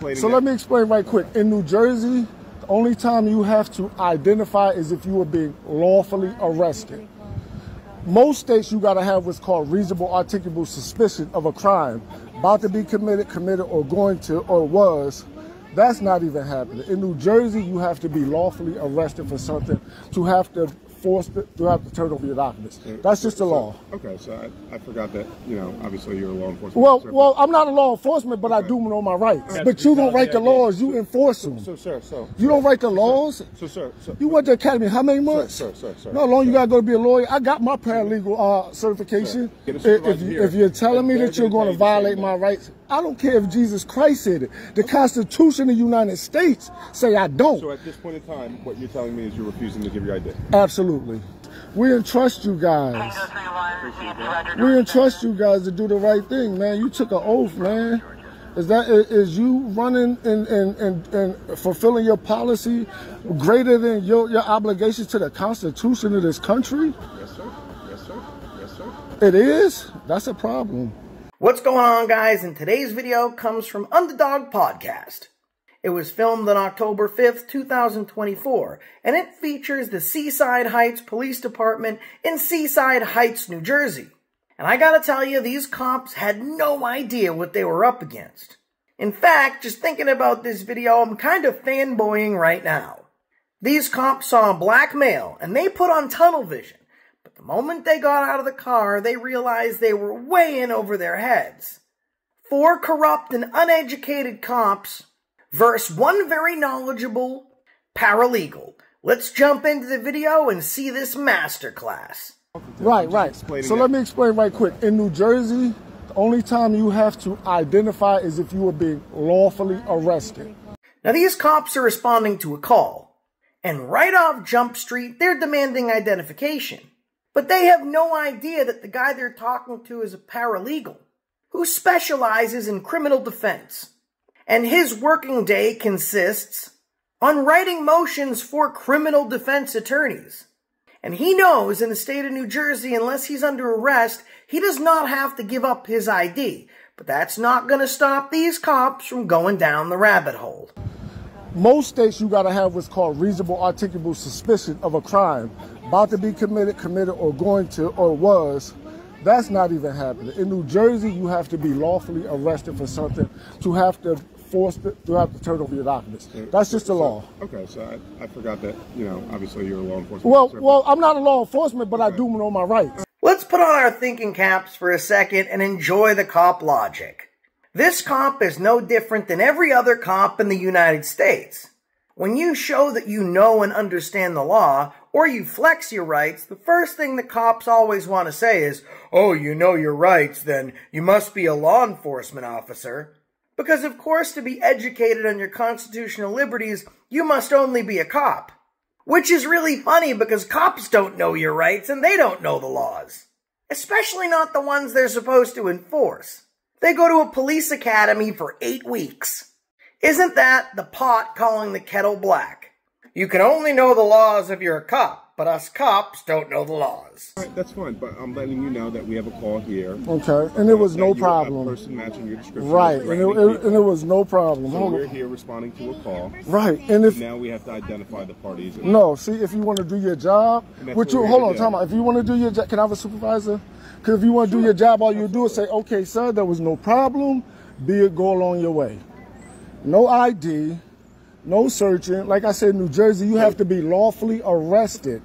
explaining So let me explain right quick. In New Jersey, the only time you have to identify is if you are being lawfully arrested. Most states you got to have what's called reasonable articulable suspicion of a crime about to be committed, or going to, or was. That's not even happening. In New Jersey, you have to be lawfully arrested for something to have to turn over your documents. That's just the law. Okay, so I forgot that, you know, obviously you're a law enforcement officer. Well, I'm not a law enforcement, but I do know my rights. But you don't write the laws, you enforce them. You don't write the laws? Sir. You went to academy how many months? Sir. No, long you got to go to be a lawyer. I got my paralegal certification. If you're telling me that you're going to violate my rights, I don't care if Jesus Christ said it. The Constitution of the United States say I don't. So at this point in time, what you're telling me is you're refusing to give your ID? Absolutely. We entrust you guys. We entrust you guys to do the right thing, man. You took an oath, man. Is you running and fulfilling your policy greater than your obligations to the Constitution of this country? Yes, sir. It is? That's a problem. What's going on, guys? And today's video comes from Underdog Podcast. It was filmed on October 5th, 2024, and it features the Seaside Heights Police Department in Seaside Heights, New Jersey. And I gotta tell you, these cops had no idea what they were up against. In fact, just thinking about this video, I'm kind of fanboying right now. These cops saw a black male, and they put on tunnel vision. But the moment they got out of the car, they realized they were way in over their heads. 4 corrupt and uneducated cops versus one very knowledgeable paralegal. Let's jump into the video and see this masterclass. Right. So let me explain right quick. In New Jersey, the only time you have to identify is if you are being lawfully arrested. Now these cops are responding to a call, and right off Jump Street, they're demanding identification. But they have no idea that the guy they're talking to is a paralegal who specializes in criminal defense. And his working day consists on writing motions for criminal defense attorneys. And he knows in the state of New Jersey, unless he's under arrest, he does not have to give up his ID. But that's not going to stop these cops from going down the rabbit hole. Most states you got to have what's called reasonable articulable suspicion of a crime about to be committed, or going to, or was. That's not even happening. In New Jersey, you have to be lawfully arrested for something to have to turn over your documents. That's just the law. Okay, so I forgot that, you know, obviously you're a law enforcement officer. Well, I'm not a law enforcement, but I do know my rights. Let's put on our thinking caps for a second and enjoy the cop logic. This cop is no different than every other cop in the United States. When you show that you know and understand the law, or you flex your rights, the first thing the cops always want to say is, "Oh, you know your rights, then you must be a law enforcement officer." Because, of course, to be educated on your constitutional liberties, you must only be a cop. Which is really funny because cops don't know your rights and they don't know the laws. Especially not the ones they're supposed to enforce. They go to a police academy for 8 weeks. Isn't that the pot calling the kettle black? You can only know the laws if you're a cop, but us cops don't know the laws. All right, that's fine, but I'm letting you know that we have a call here. Okay, and it was no problem. Person matching your description. Right, and it was no problem. So we're here responding to a call. Right, and if now we have to identify the parties. No, see, if you want to do your job, hold on, time out. If you want to do your job, can I have a supervisor? Because if you want to do your job, all you do is say, "Okay, sir, there was no problem. Be it, go along your way." No ID, no searching. Like I said, in New Jersey, you have to be lawfully arrested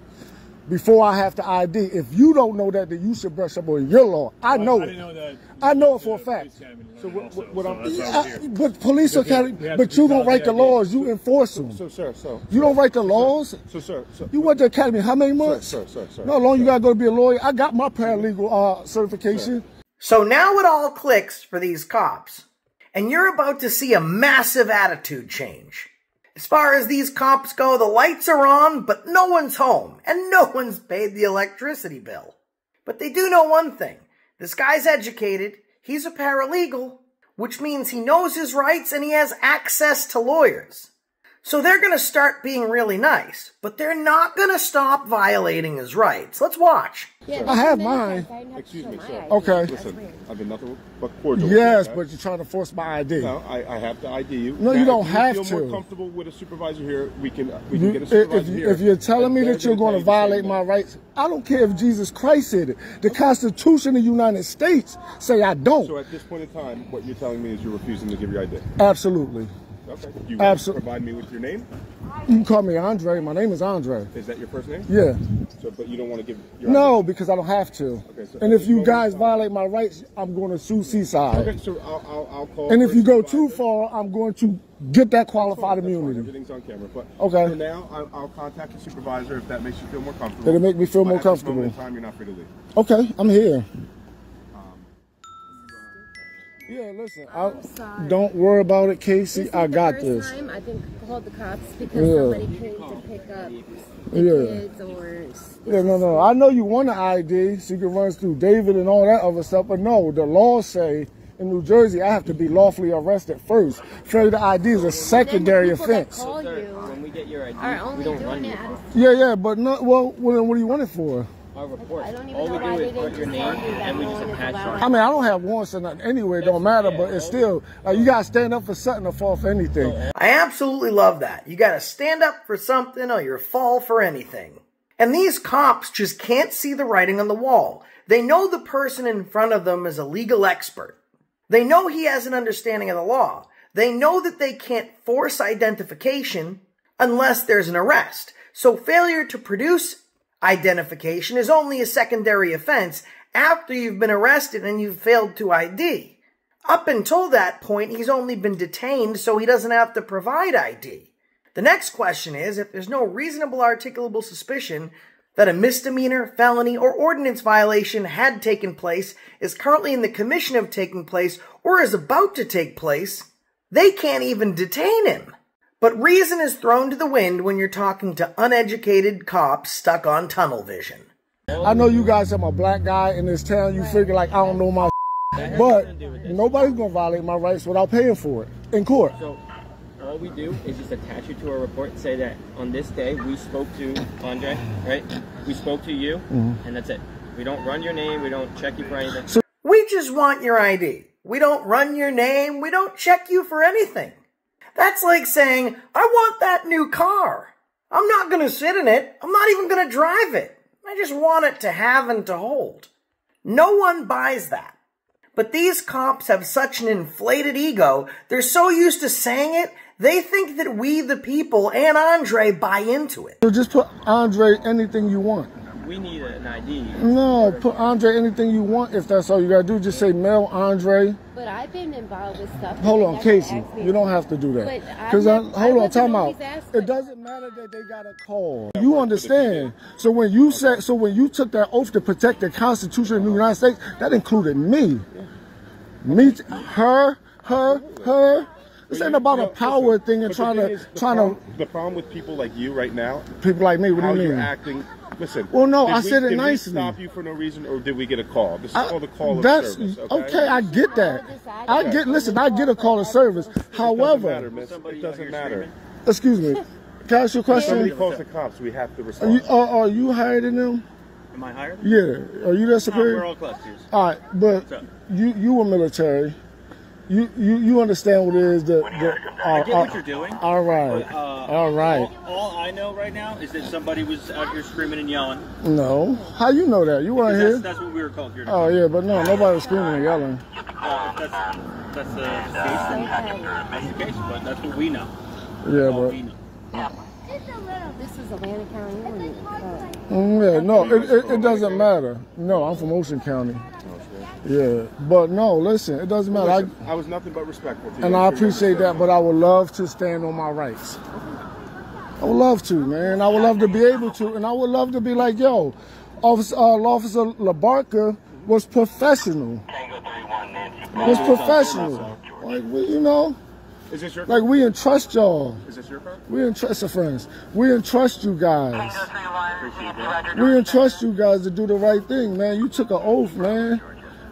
before I have to ID. If you don't know that, then you should brush up on your law. I know it. I know it for a fact. So but police academy, but you don't write the laws, you enforce them. Sir. You don't write the laws? Sir. You went to academy how many months? Sir. No, long you got to go to be a lawyer. I got my paralegal certification. So now it all clicks for these cops. And you're about to see a massive attitude change. As far as these cops go, the lights are on, but no one's home, and no one's paid the electricity bill. But they do know one thing. This guy's educated, he's a paralegal, which means he knows his rights and he has access to lawyers. So they're going to start being really nice, but they're not going to stop violating his rights. Let's watch. Yeah, I have mine. Excuse me, sir. Okay. Listen, I've been nothing but cordial. Yes, but you're trying to force my ID. No, I have to ID you. No, now, you don't have to. If you feel more comfortable with a supervisor here, we can get a supervisor here. If you're telling me that you're going to violate my rights, I don't care if Jesus Christ said it. The Constitution of the United States say I don't. So at this point in time, what you're telling me is you're refusing to give your ID? Absolutely. Okay. Do you want to provide me with your name? You can call me Andre. My name is Andre. Is that your first name? Yeah. So, but you don't want to give your No, ID? because I don't have to. Okay, so and if you guys violate my rights, I'm going to sue Seaside. Okay, so I'll call. And if you go too far, I'm going to get that qualified immunity. Everything's on camera. But okay. For now, I'll contact the supervisor if that makes you feel more comfortable. It'll make me feel more comfortable. At this moment in time, you're not free to leave. Okay, I'm here. Yeah, listen, don't worry about it, Casey. I got this. Time I've been called the cops because somebody came to pick up the kids or... Yeah, no. I know you want an ID so you can run through David and all that other stuff, but no, the laws say in New Jersey I have to be lawfully arrested first. Failure to ID is a secondary offense. Call you when we get your ID, are only we don't doing run it you. Yeah, but no. Well, what do you want it for? Our report. I don't even All we know do why is they put your didn't name tell you that and we no just one is attach allowed. it. I mean, I don't have warrants or nothing anyway. It don't matter, but it's still you gotta stand up for something or fall for anything. I absolutely love that. You gotta stand up for something or you fall for anything. And these cops just can't see the writing on the wall. They know the person in front of them is a legal expert. They know he has an understanding of the law. They know that they can't force identification unless there's an arrest. So failure to produce identification is only a secondary offense after you've been arrested and you've failed to ID. Up until that point, he's only been detained so he doesn't have to provide ID. The next question is, if there's no reasonable articulable suspicion that a misdemeanor, felony, or ordinance violation had taken place, is currently in the commission of taking place, or is about to take place, they can't even detain him. But reason is thrown to the wind when you're talking to uneducated cops stuck on tunnel vision. I know you guys are a black guy in this town. You figure like, I don't know my but nobody's going to violate my rights without paying for it in court. So all we do is just attach you to a report and say that on this day we spoke to Andre, right? We spoke to you, and that's it. We don't run your name. We don't check you for anything. We just want your ID. We don't run your name. We don't check you for anything. That's like saying, I want that new car. I'm not going to sit in it. I'm not even going to drive it. I just want it to have and to hold. No one buys that. But these cops have such an inflated ego, they're so used to saying it, they think that we, the people, and Andre buy into it. So just put Andre anything you want. We need an ID. No, put Andre anything you want if that's all you gotta do. Just say Mel Andre. But I've been involved with stuff. Hold on, Casey. You don't have to do that. Because hold on, time out. It doesn't matter that they got a call. You understand? So when you took that oath to protect the Constitution of the United States, that included me. Me, her. This ain't about a power thing and trying to. The problem with people like you right now. People like me. What do you mean? You're acting. Listen. Well, no, I said it nicely. Did we stop you for no reason, or did we get a call? This is called a call of service. Okay, I get that. Listen, I get a call of service. However, it doesn't matter. Excuse me. Can I ask you a question? Somebody calls the cops. We have to respond. Are you hired in them? Am I hired? Yeah. Are you their superior? We're all clusters. All right, but you were military. You understand what it is that I get what you're doing. All right. But, all right. All I know right now is that somebody was out here screaming and yelling. No. How you know that? You weren't here. That's what we were called here. Oh yeah, but no, nobody was screaming and yelling. If that's the case, then that's the case. But that's what we know. Yeah, but. This is Atlanta County. Yeah, no, it doesn't matter. No, I'm from Ocean County. Yeah, but no, listen, it doesn't matter. Listen, I was nothing but respectful to you. And I appreciate that, but I would love to stand on my rights. I would love to, man. I would love to be able to, and I would love to be like, yo, Officer LaBarca was professional. Was professional. Like, you know. Is this your like we entrust y'all. Is this your car? We entrust the friends. We entrust you guys. We entrust you guys to do the right thing, man. You took an oath, man.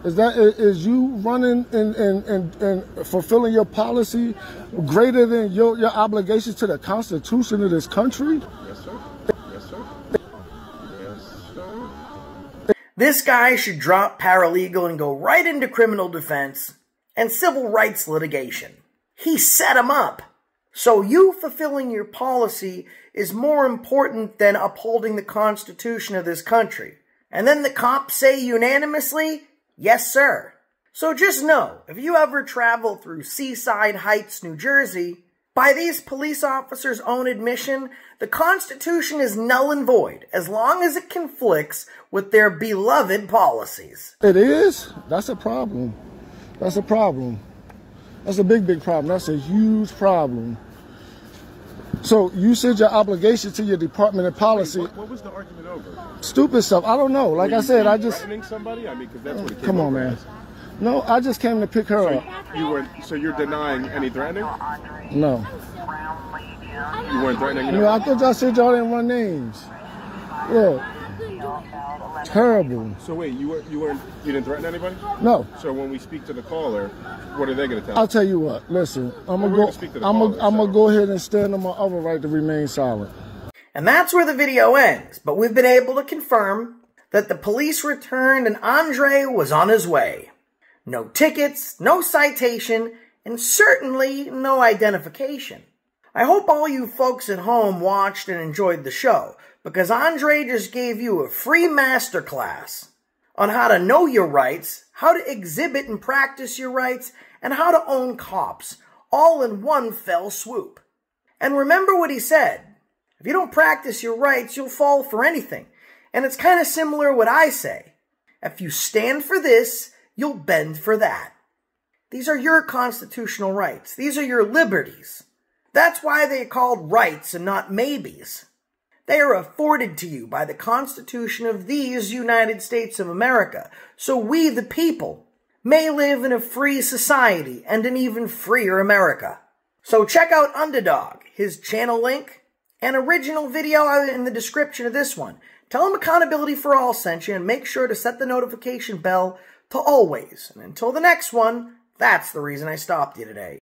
Is you running and fulfilling your policy greater than your obligations to the Constitution of this country? Yes, sir. Yes, sir. Yes, sir. This guy should drop paralegal and go right into criminal defense and civil rights litigation. He set him up. So you fulfilling your policy is more important than upholding the Constitution of this country. And then the cops say unanimously, yes, sir. So just know, if you ever travel through Seaside Heights, New Jersey, by these police officers' own admission, the Constitution is null and void as long as it conflicts with their beloved policies. It is? That's a problem. That's a problem. That's a big, big problem. That's a huge problem. So you said your obligation to your department and policy. Wait, what was the argument over? Stupid stuff. I don't know. Like I said, I just. Threatening somebody? I mean, because that's what it came Come on, over man. as. No, I just came to pick her up. So you're denying any threatening? No. You weren't threatening? No, I thought y'all said y'all didn't run names. Look. Terrible. So wait, you didn't threaten anybody? No. So when we speak to the caller, what are they going to tell I'll us? tell you what. Listen, I'm gonna go ahead and stand on my other right to remain silent. And that's where the video ends, but we've been able to confirm that the police returned and Andre was on his way. No tickets, no citation, and certainly no identification. I hope all you folks at home watched and enjoyed the show, because Andre just gave you a free masterclass on how to know your rights, how to exhibit and practice your rights, and how to own cops, all in one fell swoop. And remember what he said. If you don't practice your rights, you'll fall for anything. And it's kind of similar what I say. If you stand for this, you'll bend for that. These are your constitutional rights. These are your liberties. That's why they're called rights and not maybes. They are afforded to you by the Constitution of these United States of America, so we, the people, may live in a free society and an even freer America. So check out Underdog, his channel link, and original video in the description of this one. Tell him Accountability for All sent you, and make sure to set the notification bell to always. And until the next one, that's the reason I stopped you today.